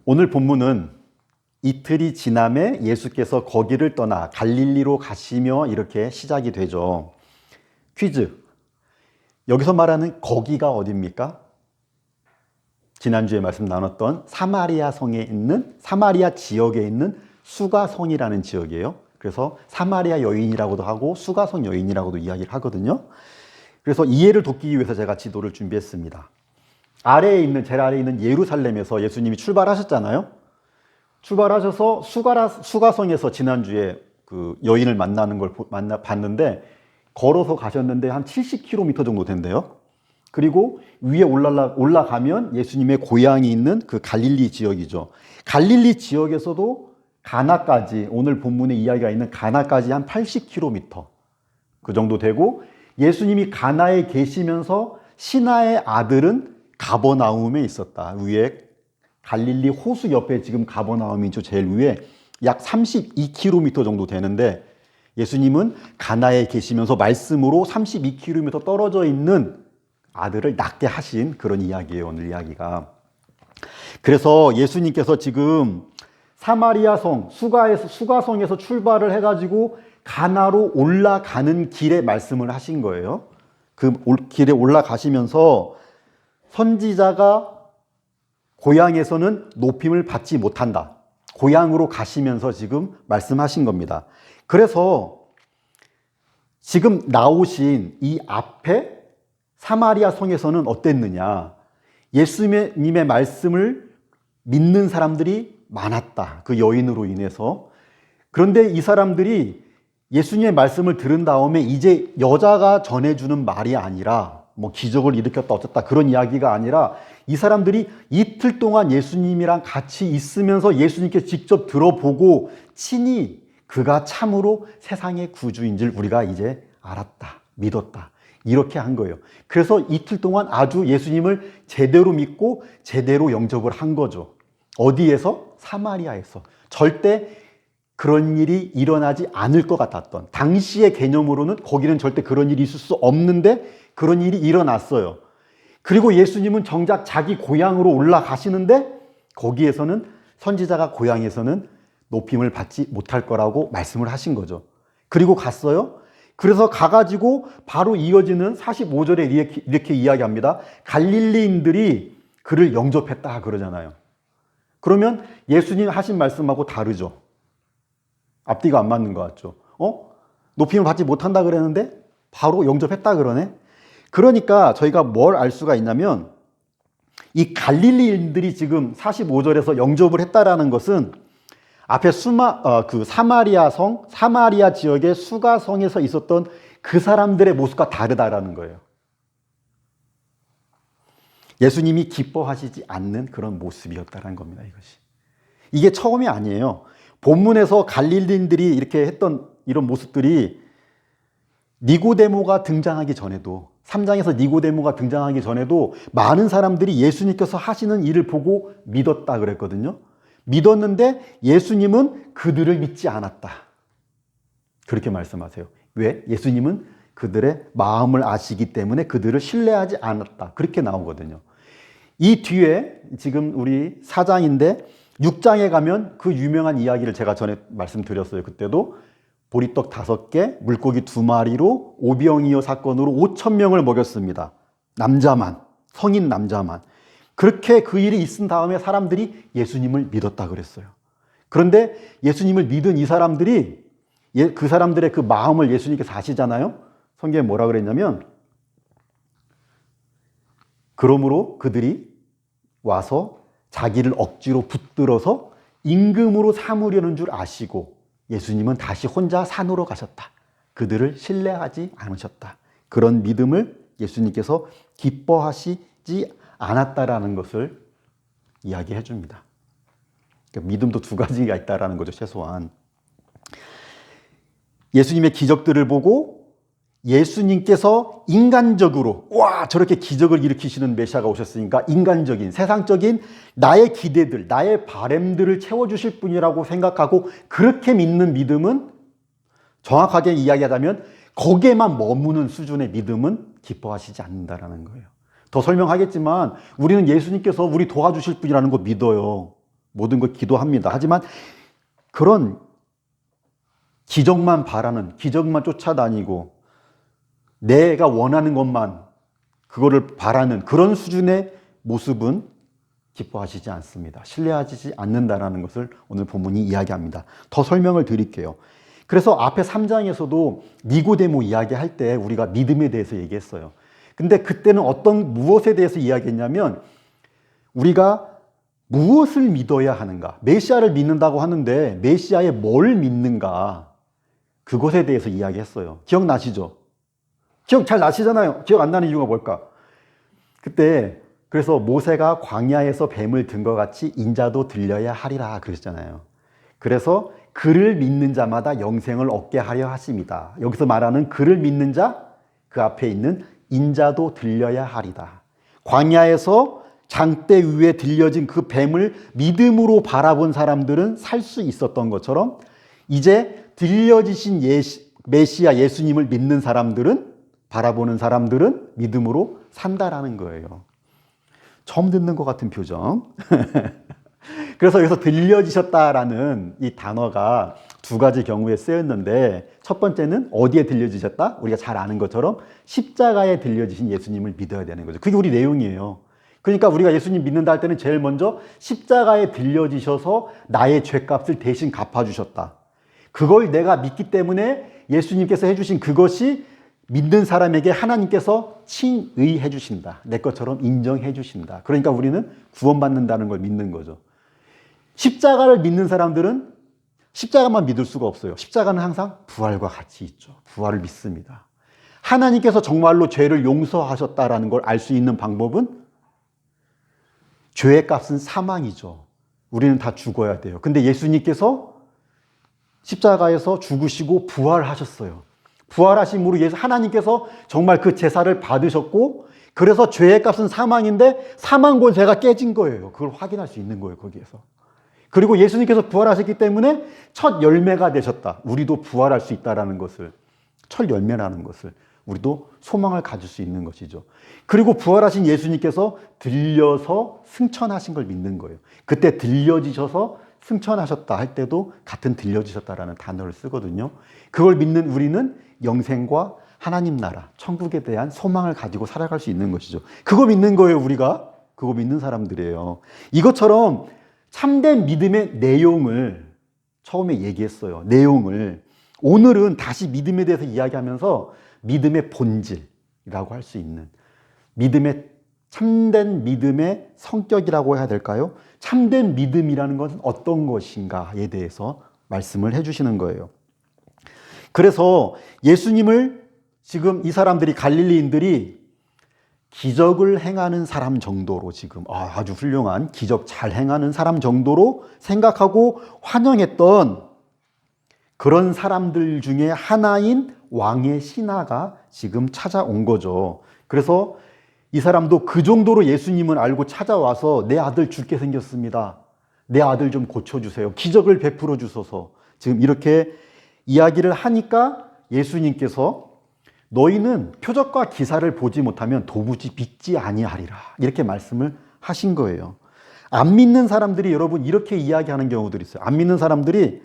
오늘 본문은 이틀이 지남에 예수께서 거기를 떠나 갈릴리로 가시며 이렇게 시작이 되죠. 퀴즈. 여기서 말하는 거기가 어디입니까? 지난주에 말씀 나눴던 사마리아 성에 있는, 사마리아 지역에 있는 수가성이라는 지역이에요. 그래서 사마리아 여인이라고도 하고 수가성 여인이라고도 이야기를 하거든요. 그래서 이해를 돕기 위해서 제가 지도를 준비했습니다. 제일 아래에 있는 예루살렘에서 예수님이 출발하셨잖아요. 출발하셔서 수가성에서 지난주에 그 여인을 만나는 걸 봤는데, 걸어서 가셨는데 한 70km 정도 된대요. 그리고 위에 올라가면 예수님의 고향이 있는 그 갈릴리 지역이죠. 갈릴리 지역에서도 가나까지, 오늘 본문에 이야기가 있는 가나까지 한 80km 그 정도 되고, 예수님이 가나에 계시면서 신하의 아들은 가버나움에 있었다. 위에 갈릴리 호수 옆에 지금 가버나움이 있죠. 제일 위에 약 32km 정도 되는데, 예수님은 가나에 계시면서 말씀으로 32km 떨어져 있는 아들을 낳게 하신 그런 이야기예요, 오늘 이야기가. 그래서 예수님께서 지금 사마리아 성, 수가성에서 출발을 해가지고 가나로 올라가는 길에 말씀을 하신 거예요. 그 길에 올라가시면서 선지자가 고향에서는 높임을 받지 못한다. 고향으로 가시면서 지금 말씀하신 겁니다. 그래서 지금 나오신 이 앞에 사마리아 성에서는 어땠느냐? 예수님의 말씀을 믿는 사람들이 많았다. 그 여인으로 인해서. 그런데 이 사람들이 예수님의 말씀을 들은 다음에 이제 여자가 전해주는 말이 아니라 뭐 기적을 일으켰다 어쨌다 그런 이야기가 아니라, 이 사람들이 이틀 동안 예수님이랑 같이 있으면서 예수님께 직접 들어보고 친히 그가 참으로 세상의 구주인 줄 우리가 이제 알았다, 믿었다, 이렇게 한 거예요. 그래서 이틀 동안 아주 예수님을 제대로 믿고 제대로 영접을 한 거죠. 어디에서? 사마리아에서. 절대 그런 일이 일어나지 않을 것 같았던, 당시의 개념으로는 거기는 절대 그런 일이 있을 수 없는데 그런 일이 일어났어요. 그리고 예수님은 정작 자기 고향으로 올라가시는데, 거기에서는 선지자가 고향에서는 높임을 받지 못할 거라고 말씀을 하신 거죠. 그리고 갔어요. 그래서 가가지고 바로 이어지는 45절에 이렇게 이야기합니다. 갈릴리인들이 그를 영접했다 그러잖아요. 그러면 예수님 하신 말씀하고 다르죠. 앞뒤가 안 맞는 것 같죠. 높임을 받지 못한다 그랬는데 바로 영접했다 그러네. 그러니까 저희가 뭘 알 수가 있냐면, 이 갈릴리인들이 지금 45절에서 영접을 했다라는 것은 앞에 사마리아 지역의 수가성에서 있었던 그 사람들의 모습과 다르다라는 거예요. 예수님이 기뻐하시지 않는 그런 모습이었다라는 겁니다, 이것이. 이게 처음이 아니에요. 본문에서 갈릴리인들이 이렇게 했던 이런 모습들이 니고데모가 등장하기 전에도, 3장에서 니고데모가 등장하기 전에도 많은 사람들이 예수님께서 하시는 일을 보고 믿었다 그랬거든요. 믿었는데 예수님은 그들을 믿지 않았다. 그렇게 말씀하세요. 왜? 예수님은 그들의 마음을 아시기 때문에 그들을 신뢰하지 않았다. 그렇게 나오거든요. 이 뒤에 지금 우리 4장인데 6장에 가면 그 유명한 이야기를 제가 전에 말씀드렸어요. 그때도 보리떡 5개, 물고기 2마리로 오병이어 사건으로 5,000명을 먹였습니다. 남자만, 성인 남자만. 그렇게 그 일이 있은 다음에 사람들이 예수님을 믿었다 그랬어요. 그런데 예수님을 믿은 이 사람들이, 그 사람들의 그 마음을 예수님께서 아시잖아요. 성경에 뭐라 그랬냐면, 그러므로 그들이 와서 자기를 억지로 붙들어서 임금으로 삼으려는 줄 아시고 예수님은 다시 혼자 산으로 가셨다. 그들을 신뢰하지 않으셨다. 그런 믿음을 예수님께서 기뻐하시지 않았다라는 것을 이야기해 줍니다. 그러니까 믿음도 두 가지가 있다라는 거죠, 최소한. 예수님의 기적들을 보고 예수님께서 인간적으로, 와, 저렇게 기적을 일으키시는 메시아가 오셨으니까 인간적인, 세상적인 나의 기대들, 나의 바램들을 채워주실 분이라고 생각하고 그렇게 믿는 믿음은, 정확하게 이야기하자면 거기에만 머무는 수준의 믿음은 기뻐하시지 않는다라는 거예요. 더 설명하겠지만 우리는 예수님께서 우리 도와주실 분이라는 거 믿어요. 모든 걸 기도합니다. 하지만 그런 기적만 바라는, 기적만 쫓아다니고 내가 원하는 것만 그거를 바라는 그런 수준의 모습은 기뻐하시지 않습니다. 신뢰하지 않는다라는 것을 오늘 본문이 이야기합니다. 더 설명을 드릴게요. 그래서 앞에 3장에서도 니고데모 이야기할 때 우리가 믿음에 대해서 얘기했어요. 근데 그때는 무엇에 대해서 이야기했냐면 우리가 무엇을 믿어야 하는가? 메시아를 믿는다고 하는데 메시아에 뭘 믿는가? 그것에 대해서 이야기했어요. 기억나시죠? 기억 잘 나시잖아요. 기억 안 나는 이유가 뭘까? 그때 그래서 모세가 광야에서 뱀을 든 것 같이 인자도 들려야 하리라 그랬잖아요. 그래서 그를 믿는 자마다 영생을 얻게 하려 하십니다. 여기서 말하는 그를 믿는 자, 그 앞에 있는 인자도 들려야 하리다. 광야에서 장대 위에 들려진 그 뱀을 믿음으로 바라본 사람들은 살 수 있었던 것처럼 이제 들려지신 메시아 예수님을 믿는 사람들은, 바라보는 사람들은 믿음으로 산다라는 거예요. 처음 듣는 것 같은 표정. 그래서 여기서 들려지셨다라는 이 단어가 두 가지 경우에 쓰였는데 첫 번째는 어디에 들려지셨다? 우리가 잘 아는 것처럼 십자가에 들려지신 예수님을 믿어야 되는 거죠. 그게 우리 내용이에요. 그러니까 우리가 예수님 믿는다 할 때는 제일 먼저 십자가에 들려지셔서 나의 죄값을 대신 갚아주셨다. 그걸 내가 믿기 때문에 예수님께서 해주신 그것이 믿는 사람에게 하나님께서 칭의해 주신다. 내 것처럼 인정해 주신다. 그러니까 우리는 구원받는다는 걸 믿는 거죠. 십자가를 믿는 사람들은 십자가만 믿을 수가 없어요. 십자가는 항상 부활과 같이 있죠. 부활을 믿습니다. 하나님께서 정말로 죄를 용서하셨다라는 걸 알 수 있는 방법은 죄의 값은 사망이죠. 우리는 다 죽어야 돼요. 근데 예수님께서 십자가에서 죽으시고 부활하셨어요. 부활하심으로 하나님께서 정말 그 제사를 받으셨고 그래서 죄의 값은 사망인데 사망 권세가 깨진 거예요. 그걸 확인할 수 있는 거예요. 거기에서. 그리고 예수님께서 부활하셨기 때문에 첫 열매가 되셨다. 우리도 부활할 수 있다는 것을, 첫 열매라는 것을 우리도 소망을 가질 수 있는 것이죠. 그리고 부활하신 예수님께서 들려서 승천하신 걸 믿는 거예요. 그때 들려지셔서 승천하셨다 할 때도 같은 들려지셨다라는 단어를 쓰거든요. 그걸 믿는 우리는 영생과 하나님 나라, 천국에 대한 소망을 가지고 살아갈 수 있는 것이죠. 그거 믿는 거예요, 우리가. 그거 믿는 사람들이에요. 이것처럼 참된 믿음의 내용을 처음에 얘기했어요. 내용을. 오늘은 다시 믿음에 대해서 이야기하면서 믿음의 본질이라고 할 수 있는 참된 믿음의 성격이라고 해야 될까요? 참된 믿음이라는 것은 어떤 것인가에 대해서 말씀을 해주시는 거예요. 그래서 예수님을 지금 이 사람들이, 갈릴리인들이 기적을 행하는 사람 정도로 지금 아주 훌륭한 기적 잘 행하는 사람 정도로 생각하고 환영했던 그런 사람들 중에 하나인 왕의 신하가 지금 찾아온 거죠. 그래서 이 사람도 그 정도로 예수님을 알고 찾아와서 내 아들 죽게 생겼습니다. 내 아들 좀 고쳐주세요. 기적을 베풀어 주소서. 지금 이렇게 이야기를 하니까 예수님께서 너희는 표적과 기사를 보지 못하면 도무지 믿지 아니하리라. 이렇게 말씀을 하신 거예요. 안 믿는 사람들이 여러분 이렇게 이야기하는 경우들이 있어요. 안 믿는 사람들이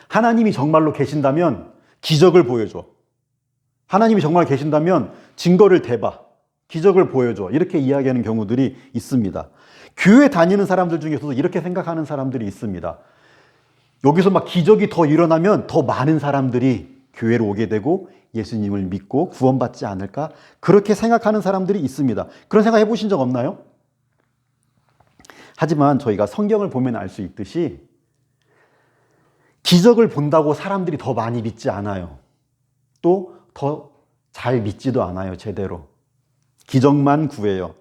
하나님이 정말로 계신다면 기적을 보여줘. 하나님이 정말 계신다면 증거를 대봐. 기적을 보여줘. 이렇게 이야기하는 경우들이 있습니다. 교회 다니는 사람들 중에서도 이렇게 생각하는 사람들이 있습니다. 여기서 막 기적이 더 일어나면 더 많은 사람들이 교회로 오게 되고 예수님을 믿고 구원받지 않을까? 그렇게 생각하는 사람들이 있습니다. 그런 생각 해보신 적 없나요? 하지만 저희가 성경을 보면 알 수 있듯이 기적을 본다고 사람들이 더 많이 믿지 않아요. 또 더 잘 믿지도 않아요, 제대로. 기적만 구해요.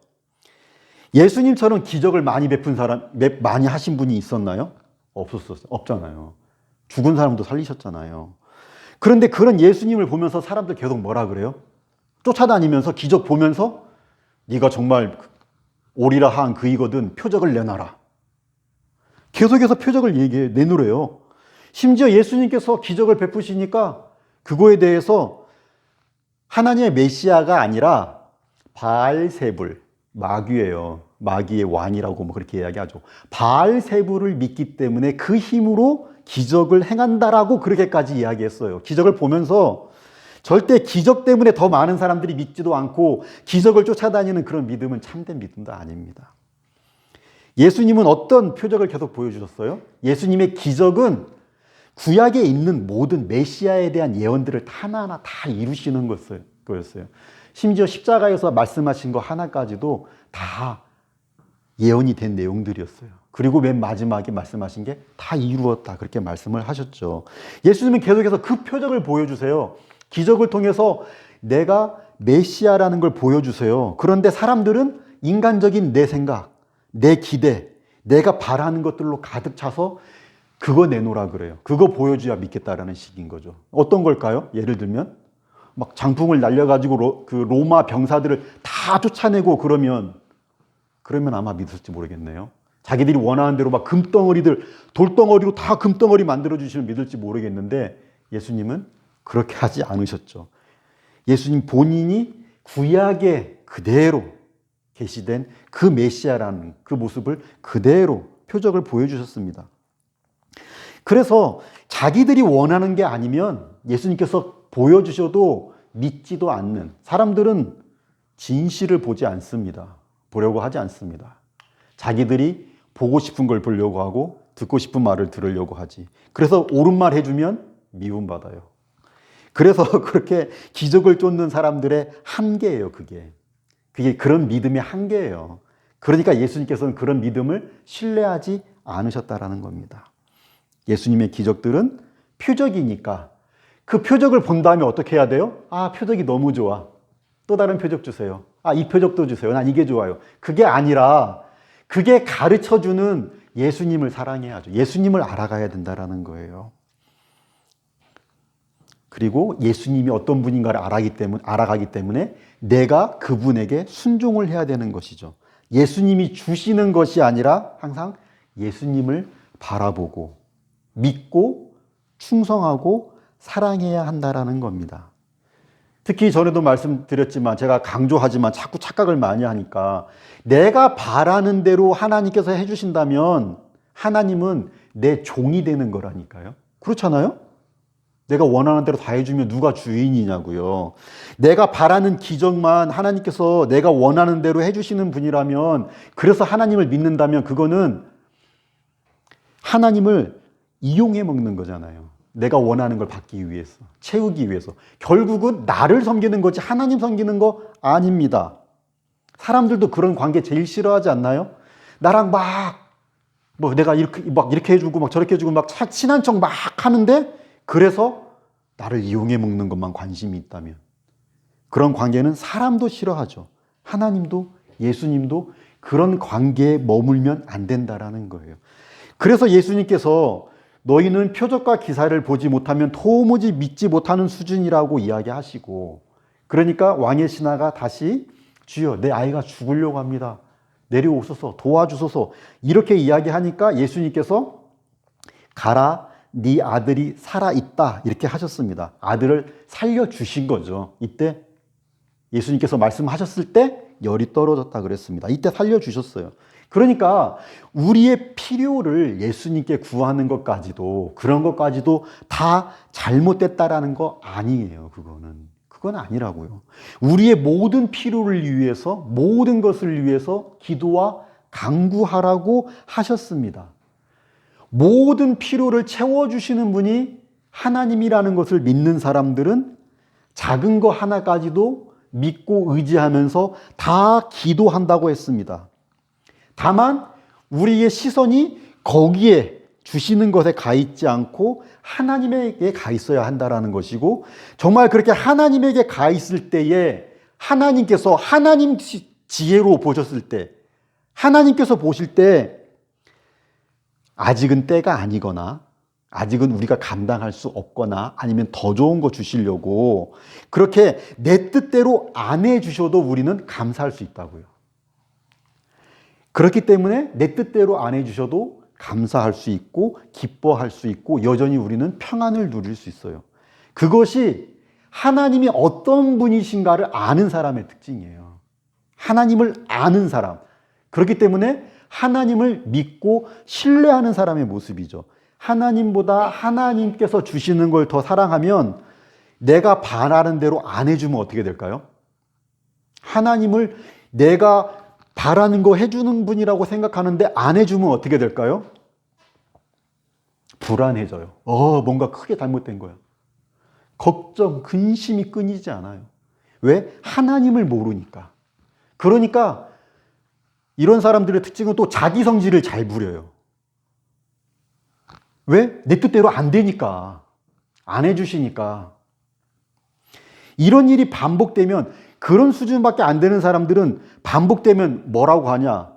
예수님처럼 기적을 많이 베푼 사람, 많이 하신 분이 있었나요? 없잖아요. 죽은 사람도 살리셨잖아요. 그런데 그런 예수님을 보면서 사람들 계속 뭐라 그래요? 쫓아다니면서 기적 보면서 네가 정말 오리라 한 그이거든 표적을 내놔라. 계속해서 표적을 내놓으래요. 심지어 예수님께서 기적을 베푸시니까 그거에 대해서 하나님의 메시아가 아니라 바알세불, 마귀예요. 마귀의 왕이라고 뭐 그렇게 이야기하죠. 바알세부를 믿기 때문에 그 힘으로 기적을 행한다라고 그렇게까지 이야기했어요. 기적을 보면서 절대 기적 때문에 더 많은 사람들이 믿지도 않고 기적을 쫓아다니는 그런 믿음은 참된 믿음도 아닙니다. 예수님은 어떤 표적을 계속 보여주셨어요? 예수님의 기적은 구약에 있는 모든 메시아에 대한 예언들을 하나하나 다 이루시는 거였어요. 심지어 십자가에서 말씀하신 거 하나까지도 다 예언이 된 내용들이었어요. 그리고 맨 마지막에 말씀하신 게 다 이루었다, 그렇게 말씀을 하셨죠. 예수님은 계속해서 그 표적을 보여주세요. 기적을 통해서 내가 메시아라는 걸 보여주세요. 그런데 사람들은 인간적인 내 생각, 내 기대, 내가 바라는 것들로 가득 차서 그거 내놓으라 그래요. 그거 보여줘야 믿겠다라는 식인 거죠. 어떤 걸까요? 예를 들면 막 장풍을 날려가지고 그 로마 병사들을 다 쫓아내고 그러면 아마 믿을지 모르겠네요. 자기들이 원하는 대로 막 금덩어리들, 돌덩어리로 다 금덩어리 만들어주시면 믿을지 모르겠는데 예수님은 그렇게 하지 않으셨죠. 예수님 본인이 구약에 그대로 계시된 그 메시아라는 그 모습을 그대로 표적을 보여주셨습니다. 그래서 자기들이 원하는 게 아니면 예수님께서 보여주셔도 믿지도 않는 사람들은 진실을 보지 않습니다. 보려고 하지 않습니다. 자기들이 보고 싶은 걸 보려고 하고 듣고 싶은 말을 들으려고 하지. 그래서 옳은 말 해주면 미움받아요. 그래서 그렇게 기적을 쫓는 사람들의 한계예요, 그게. 그게 그런 믿음의 한계예요. 그러니까 예수님께서는 그런 믿음을 신뢰하지 않으셨다라는 겁니다. 예수님의 기적들은 표적이니까 그 표적을 본 다음에 어떻게 해야 돼요? 아, 표적이 너무 좋아. 또 다른 표적 주세요. 아, 이 표적도 주세요. 난 이게 좋아요. 그게 아니라 그게 가르쳐주는 예수님을 사랑해야죠. 예수님을 알아가야 된다는 거예요. 그리고 예수님이 어떤 분인가를 알아가기 때문에 내가 그분에게 순종을 해야 되는 것이죠. 예수님이 주시는 것이 아니라 항상 예수님을 바라보고 믿고 충성하고 사랑해야 한다는 겁니다. 특히 전에도 말씀드렸지만 제가 강조하지만 자꾸 착각을 많이 하니까 내가 바라는 대로 하나님께서 해주신다면 하나님은 내 종이 되는 거라니까요. 그렇잖아요? 내가 원하는 대로 다 해주면 누가 주인이냐고요. 내가 바라는 기적만 하나님께서 내가 원하는 대로 해주시는 분이라면, 그래서 하나님을 믿는다면 그거는 하나님을 이용해 먹는 거잖아요. 내가 원하는 걸 받기 위해서, 채우기 위해서. 결국은 나를 섬기는 거지 하나님 섬기는 거 아닙니다. 사람들도 그런 관계 제일 싫어하지 않나요? 나랑 내가 이렇게 해주고 저렇게 해주고 친한 척 하는데, 그래서 나를 이용해 먹는 것만 관심이 있다면 그런 관계는 사람도 싫어하죠. 하나님도 예수님도 그런 관계에 머물면 안 된다라는 거예요. 그래서 예수님께서 너희는 표적과 기사를 보지 못하면 도무지 믿지 못하는 수준이라고 이야기하시고, 그러니까 왕의 신하가 다시 주여 내 아이가 죽으려고 합니다. 내려오소서 도와주소서 이렇게 이야기하니까 예수님께서 가라 네 아들이 살아있다 이렇게 하셨습니다. 아들을 살려주신 거죠. 이때 예수님께서 말씀하셨을 때 열이 떨어졌다 그랬습니다. 이때 살려주셨어요. 그러니까 우리의 필요를 예수님께 구하는 것까지도, 그런 것까지도 다 잘못됐다라는 거 아니에요. 그건 아니라고요. 우리의 모든 필요를 위해서, 모든 것을 위해서 기도와 간구하라고 하셨습니다. 모든 필요를 채워주시는 분이 하나님이라는 것을 믿는 사람들은 작은 거 하나까지도 믿고 의지하면서 다 기도한다고 했습니다. 다만 우리의 시선이 거기에 주시는 것에 가 있지 않고 하나님에게 가 있어야 한다는 것이고, 정말 그렇게 하나님에게 가 있을 때에 하나님께서 하나님 지혜로 보셨을 때, 하나님께서 보실 때 아직은 때가 아니거나 아직은 우리가 감당할 수 없거나 아니면 더 좋은 거 주시려고 그렇게 내 뜻대로 안 해주셔도 우리는 감사할 수 있다고요. 그렇기 때문에 내 뜻대로 안 해주셔도 감사할 수 있고 기뻐할 수 있고 여전히 우리는 평안을 누릴 수 있어요. 그것이 하나님이 어떤 분이신가를 아는 사람의 특징이에요. 하나님을 아는 사람. 그렇기 때문에 하나님을 믿고 신뢰하는 사람의 모습이죠. 하나님보다 하나님께서 주시는 걸 더 사랑하면 내가 바라는 대로 안 해주면 어떻게 될까요? 하나님을 내가 바라는 거 해주는 분이라고 생각하는데 안 해주면 어떻게 될까요? 불안해져요. 뭔가 크게 잘못된 거야. 걱정, 근심이 끊이지 않아요. 왜? 하나님을 모르니까. 그러니까 이런 사람들의 특징은 또 자기 성질을 잘 부려요. 왜? 내 뜻대로 안 되니까. 안 해주시니까. 이런 일이 반복되면, 그런 수준밖에 안 되는 사람들은 반복되면 뭐라고 하냐?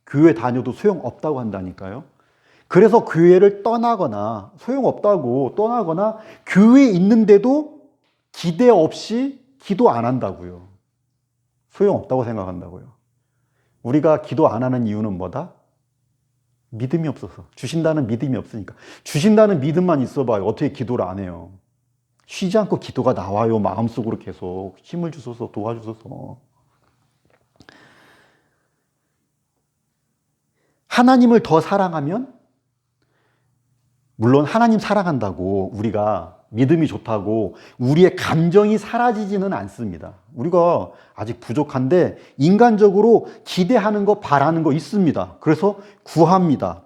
교회 다녀도 소용없다고 한다니까요. 그래서 교회를 떠나거나, 소용없다고 떠나거나, 교회에 있는데도 기대 없이 기도 안 한다고요. 소용없다고 생각한다고요. 우리가 기도 안 하는 이유는 뭐다? 믿음이 없어서. 주신다는 믿음이 없으니까. 주신다는 믿음만 있어봐요. 어떻게 기도를 안 해요? 쉬지 않고 기도가 나와요. 마음속으로 계속 힘을 주소서, 도와주소서. 하나님을 더 사랑하면, 물론 하나님 사랑한다고 우리가 믿음이 좋다고 우리의 감정이 사라지지는 않습니다. 우리가 아직 부족한데 인간적으로 기대하는 거, 바라는 거 있습니다. 그래서 구합니다.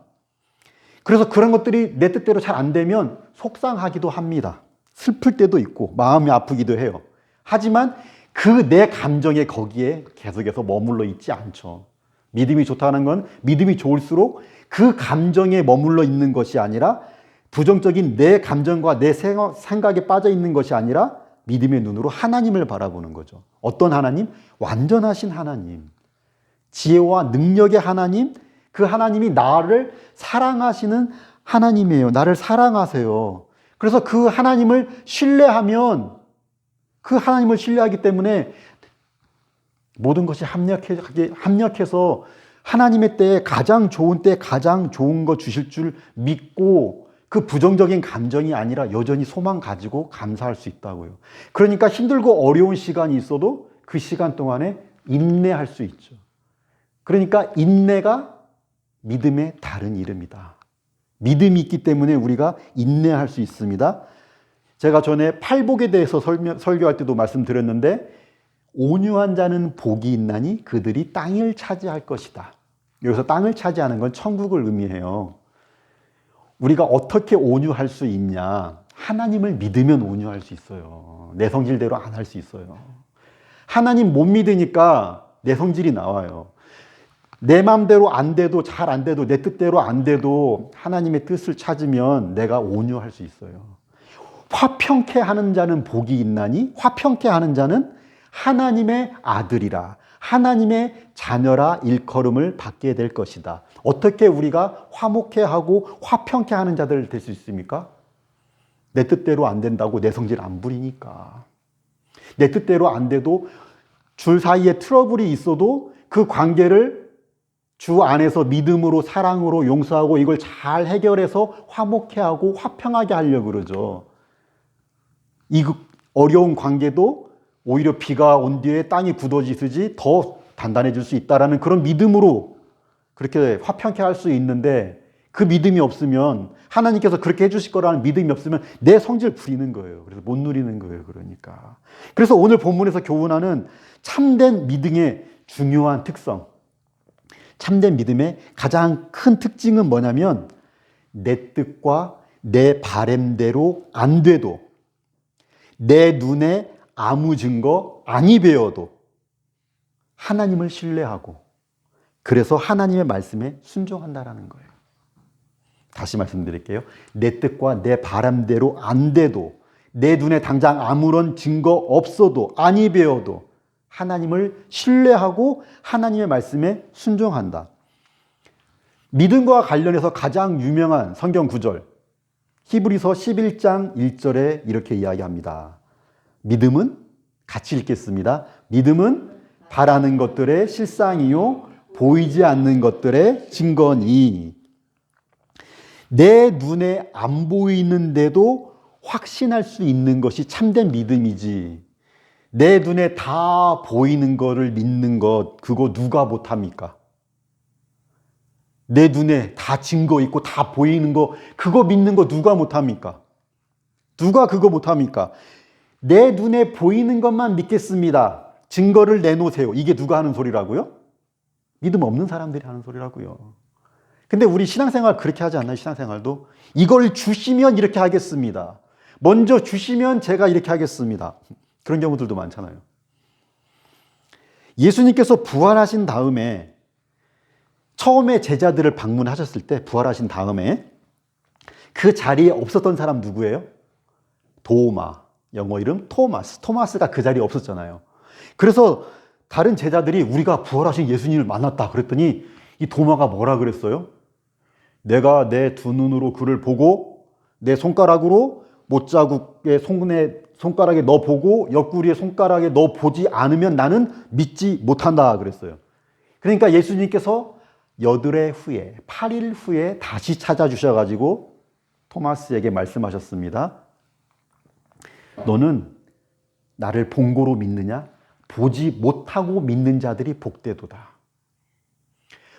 그래서 그런 것들이 내 뜻대로 잘 안 되면 속상하기도 합니다. 슬플 때도 있고 마음이 아프기도 해요. 하지만 그 내 감정에 거기에 계속해서 머물러 있지 않죠. 믿음이 좋다는 건 믿음이 좋을수록 그 감정에 머물러 있는 것이 아니라, 부정적인 내 감정과 내 생각에 빠져 있는 것이 아니라 믿음의 눈으로 하나님을 바라보는 거죠. 어떤 하나님? 완전하신 하나님. 지혜와 능력의 하나님. 그 하나님이 나를 사랑하시는 하나님이에요. 나를 사랑하세요. 그래서 그 하나님을 신뢰하면, 그 하나님을 신뢰하기 때문에 모든 것이 합력해서 하나님의 때에 가장 좋은 때 가장 좋은 거 주실 줄 믿고, 그 부정적인 감정이 아니라 여전히 소망 가지고 감사할 수 있다고요. 그러니까 힘들고 어려운 시간이 있어도 그 시간 동안에 인내할 수 있죠. 그러니까 인내가 믿음의 다른 이름이다. 믿음이 있기 때문에 우리가 인내할 수 있습니다. 제가 전에 팔복에 대해서 설교할 때도 말씀드렸는데, 온유한 자는 복이 있나니 그들이 땅을 차지할 것이다. 여기서 땅을 차지하는 건 천국을 의미해요. 우리가 어떻게 온유할 수 있냐? 하나님을 믿으면 온유할 수 있어요. 내 성질대로 안 할 수 있어요. 하나님 못 믿으니까 내 성질이 나와요. 내 마음대로 안 돼도, 잘 안 돼도, 내 뜻대로 안 돼도 하나님의 뜻을 찾으면 내가 온유할 수 있어요. 화평케 하는 자는 복이 있나니, 화평케 하는 자는 하나님의 아들이라, 하나님의 자녀라 일컬음을 받게 될 것이다. 어떻게 우리가 화목해 하고 화평케 하는 자들 될 수 있습니까? 내 뜻대로 안 된다고 내 성질 안 부리니까. 내 뜻대로 안 돼도 줄 사이에 트러블이 있어도 그 관계를 주 안에서 믿음으로, 사랑으로 용서하고 이걸 잘 해결해서 화목해 하고 화평하게 하려고 그러죠. 이 어려운 관계도 오히려 비가 온 뒤에 땅이 굳어지듯이 더 단단해질 수 있다라는 그런 믿음으로 그렇게 화평케 할 수 있는데, 그 믿음이 없으면, 하나님께서 그렇게 해주실 거라는 믿음이 없으면 내 성질 부리는 거예요. 그래서 못 누리는 거예요. 그러니까. 그래서 오늘 본문에서 교훈하는 참된 믿음의 중요한 특성, 참된 믿음의 가장 큰 특징은 뭐냐면, 내 뜻과 내 바램대로 안 돼도, 내 눈에 아무 증거 아니 배워도 하나님을 신뢰하고, 그래서 하나님의 말씀에 순종한다라는 거예요. 다시 말씀드릴게요. 내 뜻과 내 바람대로 안 돼도, 내 눈에 당장 아무런 증거 없어도, 아니 배워도 하나님을 신뢰하고 하나님의 말씀에 순종한다. 믿음과 관련해서 가장 유명한 성경 구절, 히브리서 11장 1절에 이렇게 이야기합니다. 믿음은, 같이 읽겠습니다. 믿음은 바라는 것들의 실상이요 보이지 않는 것들의 증거니. 내 눈에 안 보이는데도 확신할 수 있는 것이 참된 믿음이지, 내 눈에 다 보이는 거를 믿는 것, 그거 누가 못합니까? 내 눈에 다 증거 있고 다 보이는 거, 그거 믿는 거 누가 못합니까? 누가 그거 못합니까? 내 눈에 보이는 것만 믿겠습니다. 증거를 내놓으세요. 이게 누가 하는 소리라고요? 믿음 없는 사람들이 하는 소리라고요. 근데 우리 신앙생활 그렇게 하지 않나요? 신앙생활도 이걸 주시면 이렇게 하겠습니다. 먼저 주시면 제가 이렇게 하겠습니다. 그런 경우들도 많잖아요. 예수님께서 부활하신 다음에 처음에 제자들을 방문하셨을 때 부활하신 다음에 그 자리에 없었던 사람 누구예요? 도마, 영어 이름 토마스. 토마스가 그 자리에 없었잖아요. 그래서 다른 제자들이 우리가 부활하신 예수님을 만났다 그랬더니 이 도마가 뭐라 그랬어요? 내가 내 두 눈으로 그를 보고 내 손가락으로 못자국의 손가락에 너 보고 옆구리의 손가락에 너 보지 않으면 나는 믿지 못한다 그랬어요. 그러니까 예수님께서 8일 후에 다시 찾아주셔가지고 토마스에게 말씀하셨습니다. 너는 나를 본 거로 믿느냐? 보지 못하고 믿는 자들이 복되도다.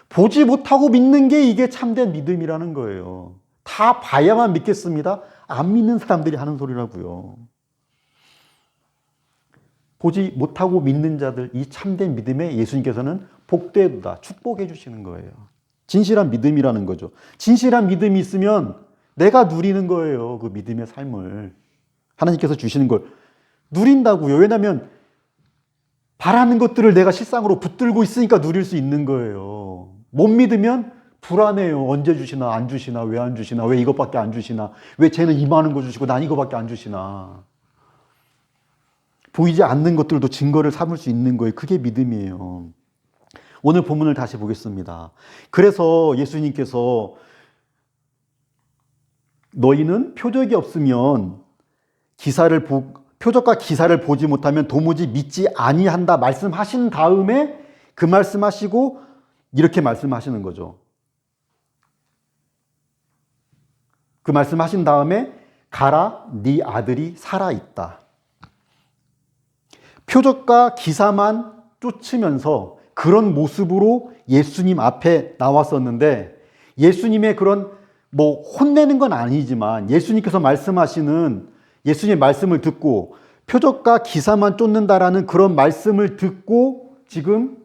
보지 못하고 믿는 게 이게 참된 믿음이라는 거예요. 다 봐야만 믿겠습니다. 안 믿는 사람들이 하는 소리라고요. 보지 못하고 믿는 자들, 이 참된 믿음에 예수님께서는 복되도다, 축복해 주시는 거예요. 진실한 믿음이라는 거죠. 진실한 믿음이 있으면 내가 누리는 거예요. 그 믿음의 삶을. 하나님께서 주시는 걸 누린다고요. 왜냐하면 바라는 것들을 내가 실상으로 붙들고 있으니까 누릴 수 있는 거예요. 못 믿으면 불안해요. 언제 주시나, 안 주시나, 왜 안 주시나, 왜 이것밖에 안 주시나, 왜 쟤는 이만한 거 주시고 난 이거밖에 안 주시나. 보이지 않는 것들도 증거를 삼을 수 있는 거예요. 그게 믿음이에요. 오늘 본문을 다시 보겠습니다. 그래서 예수님께서 너희는 표적이 없으면 표적과 기사를 보지 못하면 도무지 믿지 아니한다 말씀하신 다음에 그 말씀하시고 이렇게 말씀하시는 거죠. 그 말씀하신 다음에 가라, 네 아들이 살아있다. 표적과 기사만 쫓으면서 그런 모습으로 예수님 앞에 나왔었는데 예수님의 그런 혼내는 건 아니지만 예수님께서 말씀하시는 예수님의 말씀을 듣고 표적과 기사만 쫓는다라는 그런 말씀을 듣고 지금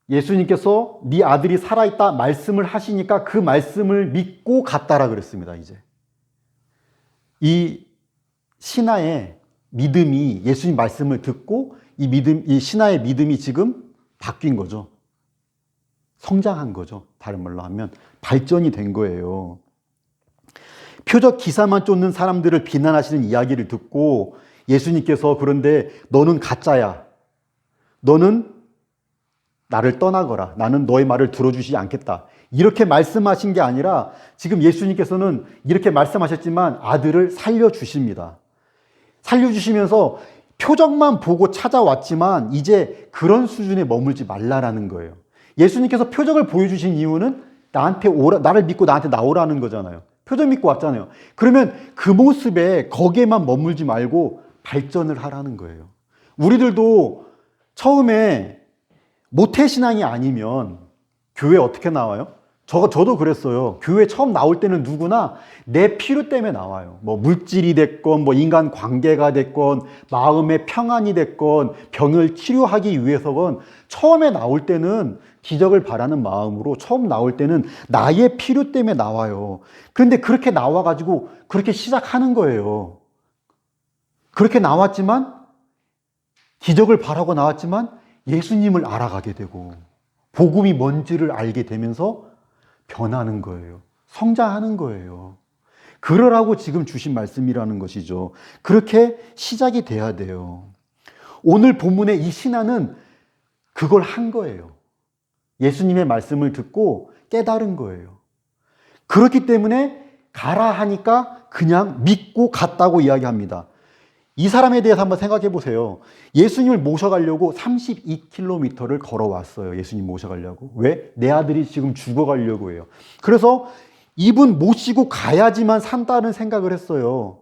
예수님께서 네 아들이 살아있다 말씀을 하시니까 그 말씀을 믿고 갔다라 그랬습니다. 이제 이 신하의 믿음이 예수님 말씀을 듣고 이 신하의 믿음이 지금 바뀐 거죠. 성장한 거죠. 다른 말로 하면 발전이 된 거예요. 표적 기사만 쫓는 사람들을 비난하시는 이야기를 듣고 예수님께서 그런데 너는 가짜야. 너는 나를 떠나거라. 나는 너의 말을 들어주지 않겠다. 이렇게 말씀하신 게 아니라 지금 예수님께서는 이렇게 말씀하셨지만 아들을 살려주십니다. 살려주시면서 표적만 보고 찾아왔지만 이제 그런 수준에 머물지 말라라는 거예요. 예수님께서 표적을 보여주신 이유는 나를 믿고 나한테 나오라는 거잖아요. 표적 믿고 왔잖아요. 그러면 그 모습에 거기에만 머물지 말고 발전을 하라는 거예요. 우리들도 처음에 모태신앙이 아니면 교회 어떻게 나와요? 저도 그랬어요. 교회 처음 나올 때는 누구나 내 필요 때문에 나와요. 물질이 됐건, 인간 관계가 됐건, 마음의 평안이 됐건, 병을 치료하기 위해서건 처음에 나올 때는 기적을 바라는 마음으로 처음 나올 때는 나의 필요 때문에 나와요. 그런데 그렇게 나와가지고 그렇게 시작하는 거예요. 그렇게 나왔지만, 기적을 바라고 나왔지만 예수님을 알아가게 되고, 복음이 뭔지를 알게 되면서 변하는 거예요. 성장하는 거예요. 그러라고 지금 주신 말씀이라는 것이죠. 그렇게 시작이 돼야 돼요. 오늘 본문의 이 신하는 그걸 한 거예요. 예수님의 말씀을 듣고 깨달은 거예요. 그렇기 때문에 가라 하니까 그냥 믿고 갔다고 이야기합니다. 이 사람에 대해서 한번 생각해 보세요. 예수님을 모셔가려고 32km를 걸어왔어요. 예수님 모셔가려고. 왜? 내 아들이 지금 죽어가려고 해요. 그래서 이분 모시고 가야지만 산다는 생각을 했어요.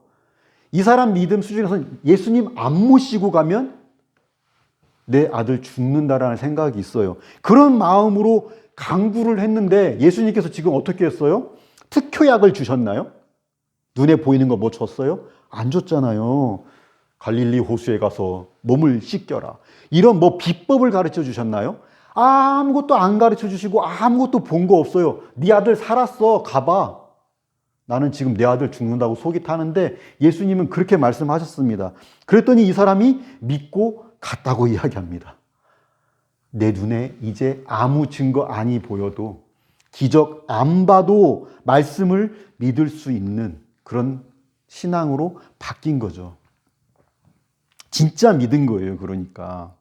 이 사람 믿음 수준에서는 예수님 안 모시고 가면 내 아들 죽는다라는 생각이 있어요. 그런 마음으로 강구를 했는데 예수님께서 지금 어떻게 했어요? 특효약을 주셨나요? 눈에 보이는 거 뭐 줬어요? 안 줬잖아요. 갈릴리 호수에 가서 몸을 씻겨라. 이런 뭐 비법을 가르쳐 주셨나요? 아무것도 안 가르쳐 주시고 아무것도 본 거 없어요. 네 아들 살았어. 가봐. 나는 지금 내 아들 죽는다고 속이 타는데 예수님은 그렇게 말씀하셨습니다. 그랬더니 이 사람이 믿고 갔다고 이야기합니다. 내 눈에 이제 아무 증거 아니 보여도 기적 안 봐도 말씀을 믿을 수 있는 그런 신앙으로 바뀐 거죠. 진짜 믿은 거예요. 그러니까.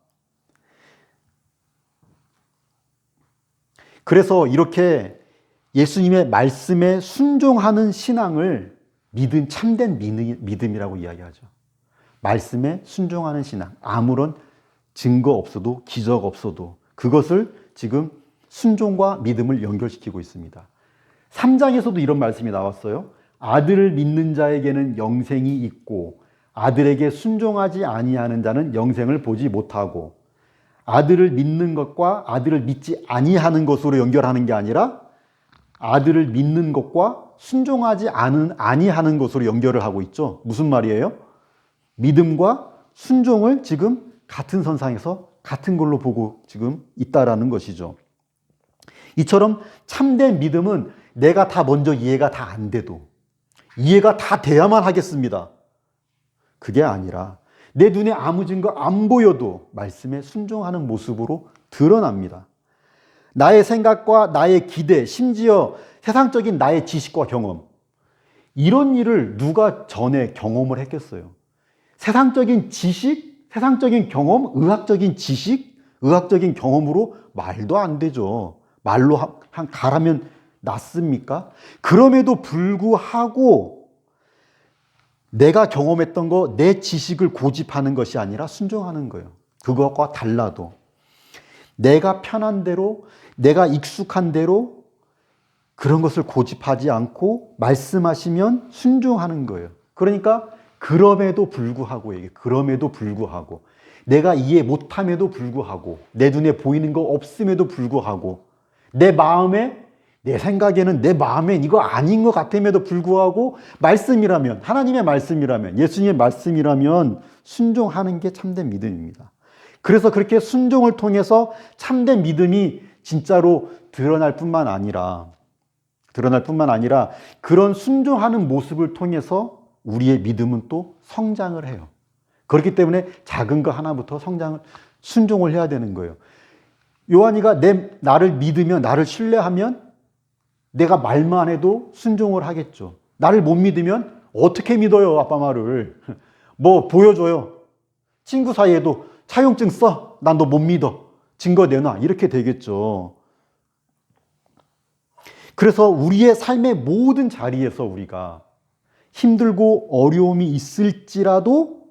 그래서 이렇게 예수님의 말씀에 순종하는 신앙을 믿음, 참된 믿음이라고 이야기하죠. 말씀에 순종하는 신앙. 아무런 증거 없어도 기적 없어도 그것을 지금 순종과 믿음을 연결시키고 있습니다. 3장에서도 이런 말씀이 나왔어요. 아들을 믿는 자에게는 영생이 있고 아들에게 순종하지 아니하는 자는 영생을 보지 못하고, 아들을 믿는 것과 아들을 믿지 아니하는 것으로 연결하는 게 아니라 아들을 믿는 것과 순종하지 아니하는 것으로 연결을 하고 있죠. 무슨 말이에요? 믿음과 순종을 지금 같은 선상에서 같은 걸로 보고 지금 있다라는 것이죠. 이처럼 참된 믿음은 내가 다 먼저 이해가 다 안 돼도 이해가 다 돼야만 하겠습니다. 그게 아니라 내 눈에 아무 증거 안 보여도 말씀에 순종하는 모습으로 드러납니다. 나의 생각과 나의 기대, 심지어 세상적인 나의 지식과 경험, 이런 일을 누가 전에 경험을 했겠어요? 세상적인 지식, 세상적인 경험, 의학적인 지식, 의학적인 경험으로 말도 안 되죠. 말로 한 가라면 낫습니까? 그럼에도 불구하고 내가 경험했던 거, 내 지식을 고집하는 것이 아니라 순종하는 거예요. 그것과 달라도 내가 편한 대로, 내가 익숙한 대로 그런 것을 고집하지 않고 말씀하시면 순종하는 거예요. 그러니까 그럼에도 불구하고, 그럼에도 불구하고, 내가 이해 못함에도 불구하고, 내 눈에 보이는 거 없음에도 불구하고, 내 마음에, 내 생각에는 내 마음엔 이거 아닌 것 같음에도 불구하고 말씀이라면, 하나님의 말씀이라면, 예수님의 말씀이라면 순종하는 게 참된 믿음입니다. 그래서 그렇게 순종을 통해서 참된 믿음이 진짜로 드러날 뿐만 아니라 그런 순종하는 모습을 통해서 우리의 믿음은 또 성장을 해요. 그렇기 때문에 작은 거 하나부터 순종을 해야 되는 거예요. 요한이가 나를 믿으면, 나를 신뢰하면 내가 말만 해도 순종을 하겠죠. 나를 못 믿으면 어떻게 믿어요, 아빠 말을. 뭐 보여줘요. 친구 사이에도 차용증 써. 난 너 못 믿어. 증거 내놔. 이렇게 되겠죠. 그래서 우리의 삶의 모든 자리에서 우리가 힘들고 어려움이 있을지라도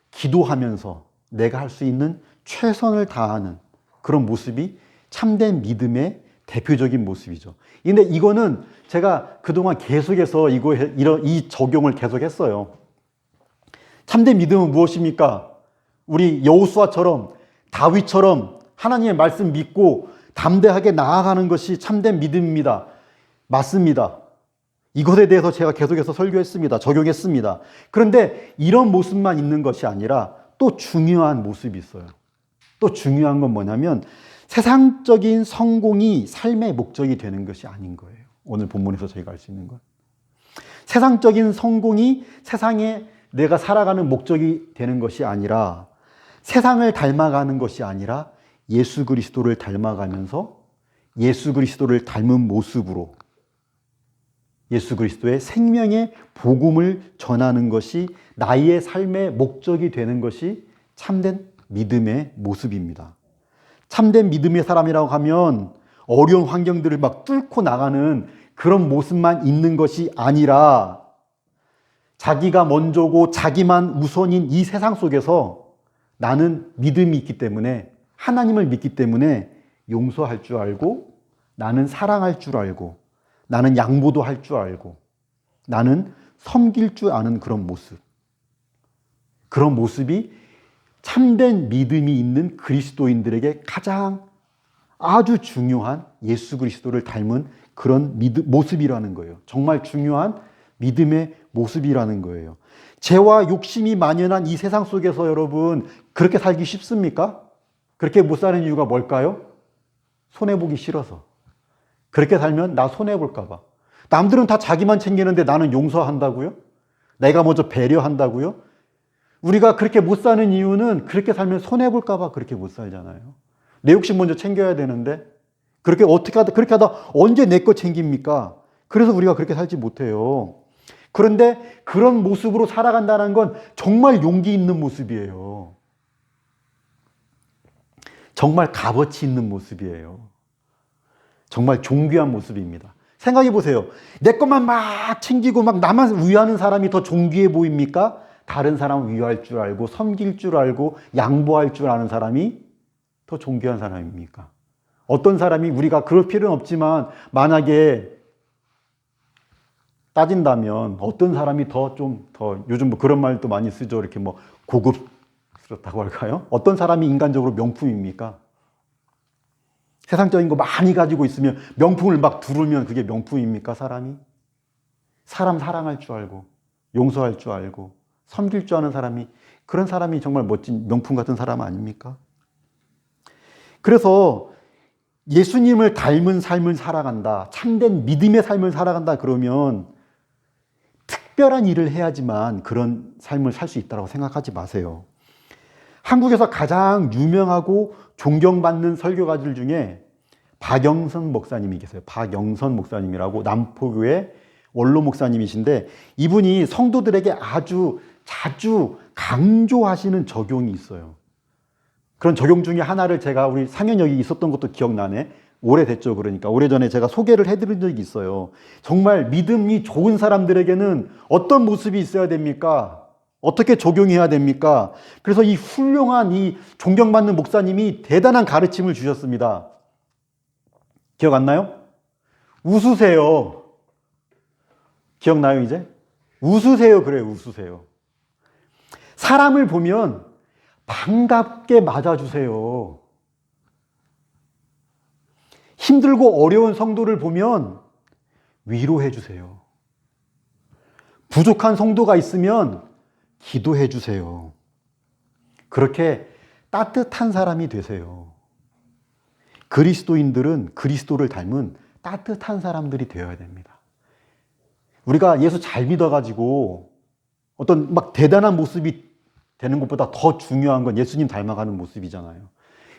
기도하면서 내가 할 수 있는 최선을 다하는 그런 모습이 참된 믿음의 대표적인 모습이죠. 근데 이거는 제가 그동안 계속해서 이 적용을 계속했어요. 참된 믿음은 무엇입니까? 우리 여호수아처럼, 다윗처럼 하나님의 말씀 믿고 담대하게 나아가는 것이 참된 믿음입니다. 맞습니다. 이것에 대해서 제가 계속해서 설교했습니다. 적용했습니다. 그런데 이런 모습만 있는 것이 아니라 또 중요한 모습이 있어요. 또 중요한 건 뭐냐면 세상적인 성공이 삶의 목적이 되는 것이 아닌 거예요. 오늘 본문에서 저희가 알 수 있는 건. 세상적인 성공이 세상에 내가 살아가는 목적이 되는 것이 아니라, 세상을 닮아가는 것이 아니라 예수 그리스도를 닮아가면서 예수 그리스도를 닮은 모습으로 예수 그리스도의 생명의 복음을 전하는 것이 나의 삶의 목적이 되는 것이 참된 믿음의 모습입니다. 참된 믿음의 사람이라고 하면 어려운 환경들을 막 뚫고 나가는 그런 모습만 있는 것이 아니라 자기가 먼저고 자기만 우선인 이 세상 속에서 나는 믿음이 있기 때문에, 하나님을 믿기 때문에 용서할 줄 알고, 나는 사랑할 줄 알고, 나는 양보도 할 줄 알고, 나는 섬길 줄 아는 그런 모습. 그런 모습이 참된 믿음이 있는 그리스도인들에게 가장 아주 중요한 예수 그리스도를 닮은 그런 모습이라는 거예요. 정말 중요한 믿음의 모습이라는 거예요. 죄와 욕심이 만연한 이 세상 속에서 여러분 그렇게 살기 쉽습니까? 그렇게 못 사는 이유가 뭘까요? 손해보기 싫어서. 그렇게 살면 나 손해볼까 봐. 남들은 다 자기만 챙기는데 나는 용서한다고요? 내가 먼저 배려한다고요? 우리가 그렇게 못 사는 이유는 그렇게 살면 손해볼까 봐 그렇게 못 살잖아요. 내 욕심 먼저 챙겨야 되는데 그렇게 그렇게 하다 언제 내 거 챙깁니까? 그래서 우리가 그렇게 살지 못해요. 그런데 그런 모습으로 살아간다는 건 정말 용기 있는 모습이에요. 정말 값어치 있는 모습이에요. 정말 존귀한 모습입니다. 생각해 보세요. 내 것만 막 챙기고 막 나만 위하는 사람이 더 존귀해 보입니까? 다른 사람 위할 줄 알고 섬길 줄 알고 양보할 줄 아는 사람이 더 존귀한 사람입니까? 어떤 사람이 우리가 그럴 필요는 없지만 만약에 따진다면 어떤 사람이 더 요즘 뭐 그런 말도 많이 쓰죠. 이렇게 뭐 고급스럽다고 할까요? 어떤 사람이 인간적으로 명품입니까? 세상적인 거 많이 가지고 있으면 명품을 막 두르면 그게 명품입니까? 사람이? 사람 사랑할 줄 알고 용서할 줄 알고 섬길 줄 아는 사람이 그런 사람이 정말 멋진 명품 같은 사람 아닙니까? 그래서 예수님을 닮은 삶을 살아간다. 참된 믿음의 삶을 살아간다 그러면 특별한 일을 해야지만 그런 삶을 살 수 있다고 생각하지 마세요. 한국에서 가장 유명하고 존경받는 설교가들 중에 박영선 목사님이 계세요. 박영선 목사님이라고 남포교회 원로 목사님이신데 이분이 성도들에게 아주 자주 강조하시는 적용이 있어요. 그런 적용 중에 하나를 제가 우리 상현 여기 있었던 것도 기억나네. 오래됐죠. 그러니까 오래전에 제가 소개를 해드린 적이 있어요. 정말 믿음이 좋은 사람들에게는 어떤 모습이 있어야 됩니까? 어떻게 적용해야 됩니까? 그래서 이 훌륭한 이 존경받는 목사님이 대단한 가르침을 주셨습니다. 기억 안 나요? 웃으세요. 기억나요 이제? 웃으세요. 그래요. 웃으세요. 사람을 보면 반갑게 맞아주세요. 힘들고 어려운 성도를 보면 위로해 주세요. 부족한 성도가 있으면 기도해 주세요. 그렇게 따뜻한 사람이 되세요. 그리스도인들은 그리스도를 닮은 따뜻한 사람들이 되어야 됩니다. 우리가 예수 잘 믿어가지고 어떤 막 대단한 모습이 되는 것보다 더 중요한 건 예수님 닮아가는 모습이잖아요.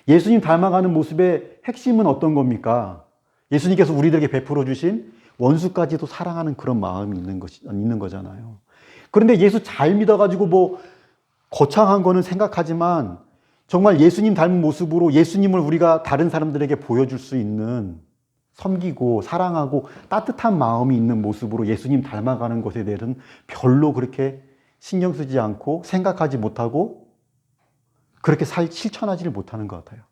예수님 닮아가는 모습의 핵심은 어떤 겁니까? 예수님께서 우리들에게 베풀어 주신 원수까지도 사랑하는 그런 마음이 있는 거잖아요. 그런데 예수 잘 믿어가지고 뭐 거창한 거는 생각하지만 정말 예수님 닮은 모습으로 예수님을 우리가 다른 사람들에게 보여줄 수 있는 섬기고 사랑하고 따뜻한 마음이 있는 모습으로 예수님 닮아가는 것에 대해서는 별로 그렇게 신경 쓰지 않고 생각하지 못하고 그렇게 실천하지를 못하는 것 같아요.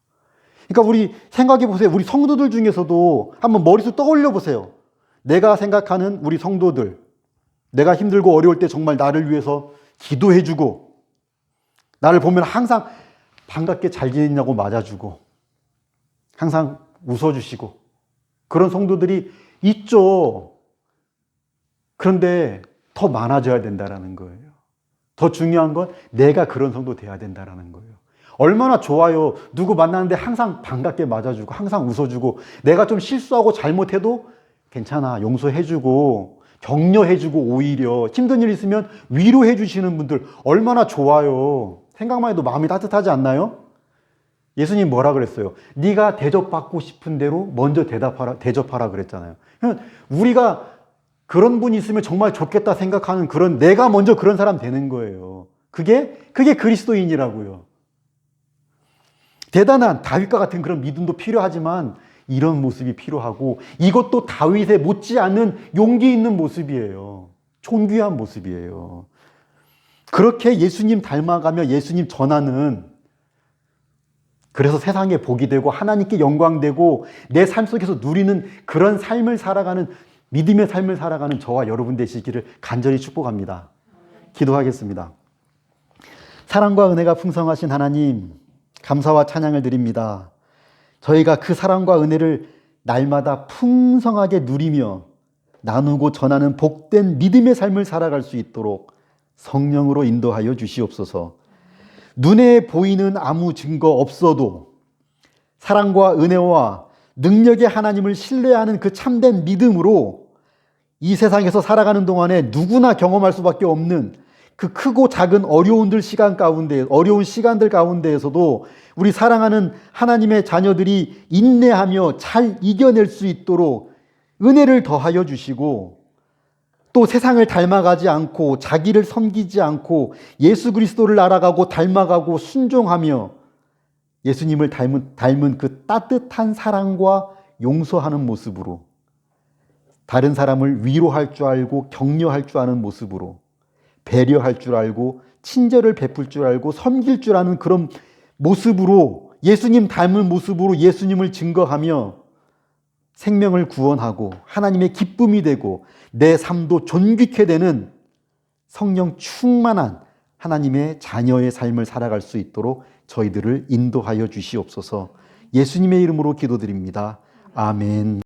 그러니까 우리 생각해 보세요. 우리 성도들 중에서도 한번 머릿속 떠올려 보세요. 내가 생각하는 우리 성도들, 내가 힘들고 어려울 때 정말 나를 위해서 기도해주고 나를 보면 항상 반갑게 잘 지내냐고 맞아주고 항상 웃어주시고 그런 성도들이 있죠. 그런데 더 많아져야 된다는 거예요. 더 중요한 건 내가 그런 성도 돼야 된다는 거예요. 얼마나 좋아요. 누구 만나는데 항상 반갑게 맞아주고 항상 웃어주고 내가 좀 실수하고 잘못해도 괜찮아 용서해주고 격려해주고 오히려 힘든 일 있으면 위로해 주시는 분들 얼마나 좋아요. 생각만 해도 마음이 따뜻하지 않나요? 예수님 뭐라 그랬어요? 네가 대접받고 싶은 대로 먼저 대접하라 그랬잖아요. 우리가 그런 분이 있으면 정말 좋겠다 생각하는 그런 내가 먼저 그런 사람 되는 거예요. 그게 그리스도인이라고요. 대단한 다윗과 같은 그런 믿음도 필요하지만 이런 모습이 필요하고 이것도 다윗에 못지않은 용기 있는 모습이에요. 존귀한 모습이에요. 그렇게 예수님 닮아가며 예수님 전하는 그래서 세상에 복이 되고 하나님께 영광되고 내 삶 속에서 누리는 그런 삶을 살아가는 믿음의 삶을 살아가는 저와 여러분 되시기를 간절히 축복합니다. 기도하겠습니다. 사랑과 은혜가 풍성하신 하나님, 감사와 찬양을 드립니다. 저희가 그 사랑과 은혜를 날마다 풍성하게 누리며 나누고 전하는 복된 믿음의 삶을 살아갈 수 있도록 성령으로 인도하여 주시옵소서. 눈에 보이는 아무 증거 없어도 사랑과 은혜와 능력의 하나님을 신뢰하는 그 참된 믿음으로 이 세상에서 살아가는 동안에 누구나 경험할 수밖에 없는 그 크고 작은 어려운 시간들 가운데에서도 우리 사랑하는 하나님의 자녀들이 인내하며 잘 이겨낼 수 있도록 은혜를 더하여 주시고, 또 세상을 닮아가지 않고 자기를 섬기지 않고 예수 그리스도를 알아가고 닮아가고 순종하며 예수님을 닮은 그 따뜻한 사랑과 용서하는 모습으로, 다른 사람을 위로할 줄 알고 격려할 줄 아는 모습으로, 배려할 줄 알고 친절을 베풀 줄 알고 섬길 줄 아는 그런 모습으로, 예수님 닮은 모습으로 예수님을 증거하며 생명을 구원하고 하나님의 기쁨이 되고 내 삶도 존귀케 되는 성령 충만한 하나님의 자녀의 삶을 살아갈 수 있도록 저희들을 인도하여 주시옵소서. 예수님의 이름으로 기도드립니다. 아멘.